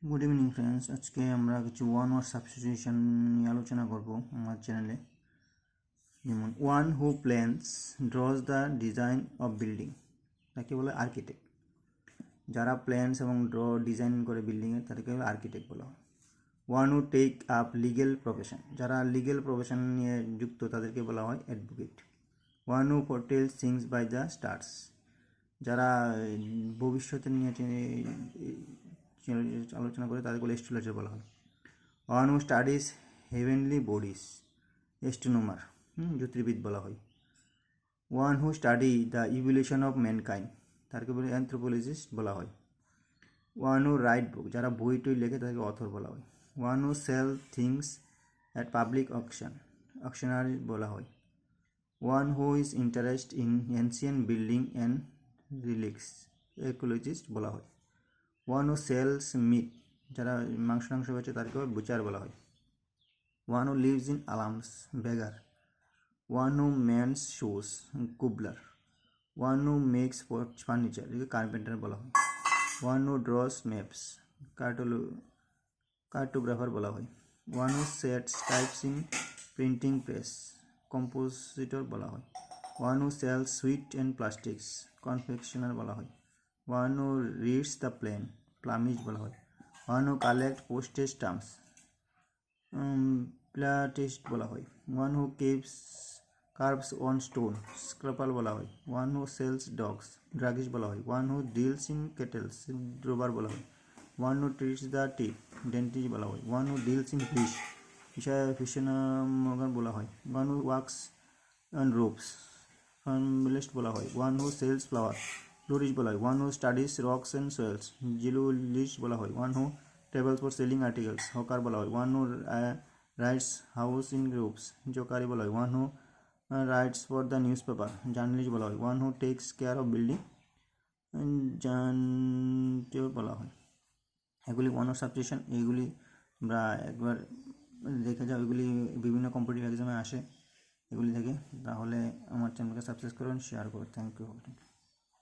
Good evening friends, আজকে আমরা কিছু ওয়ান ওয়ার্ড সাবস্টিটিউশন নিয়ে আলোচনা করব আমার চ্যানেলে। যেমন one who plans draws the design of building, তাকে বলে আর্কিটেক্ট। যারা প্ল্যান্স এবং ডিজাইন করে বিল্ডিংয়ের তাদেরকে বলে আর্কিটেক্ট বলা হয়। One who take up legal profession, যারা লিগেল প্রফেশন নিয়ে যুক্ত তাদেরকে বলা হয় advocate. One who foretell things by the stars, যারা ভবিষ্যতের নিয়ে আলোচনা করে তাদেরকে অ্যাস্ট্রোলজার বলা হয়। One who studies heavenly bodies, astronomer, জ্যোতির্বিদ বলা হয়। One who study the evolution of mankind, তাদেরকে বলে অ্যানথ্রোপোলজিস্ট বলা হয়। ওয়ান হু রাইট বুক, যারা বই টই লেখে তাদেরকে অথর বলা হয়। One who sell things at public auctioneer বলা হয়। One who is interest in ancient building and relics, archaeologist বলা হয়। ওয়ান হু সেলস মিট, যারা মাংস বেচে তাদেরকে বুচার বলা হয়। One who lives in alms, beggar. One who mends shoes, cobbler. One who makes furniture, carpenter বলা হয়। One who draws maps, cartographer বলা হয়। One who sets types in printing press, compositor বলা হয়। One who sells sweet and plastics, confectioner বলা হয়। One who reads the plane, palmist বলা হয়। One who collect postage stamps, philatelist বলা হয়। One who carves on stone, স্ক্রাপাল বলা হয়। One who sells drugs, druggist বলা হয়। One who deals in cattles, drover বলা হয়। One who treats the teeth, dentist বলা হয়। One who deals in fishmonger বলা হয়। One who works on ropes, funambulist বলা হয়। One who sells flower, florist বলা হয়। One who studies rocks and soils, geologist বলা হয়। One who travels for selling articles, hawker বলা হয়। One who writes house in groups, জোকারি বলা হয়। One who rights for the news paper, journalist বলা হয়। One who text care of building, journalist বলা হয়। এগুলি ওয়ান অফ সাবস্টিটিউশন, এইগুলি আমরা একবার দেখে যাও, এগুলি বিভিন্ন কম্পিটিটিভ এক্সামে আসে এগুলি থেকে। তাহলে আমার চ্যানেলকে সাবস্ক্রাইব করুন, শেয়ার করুন। Thank you.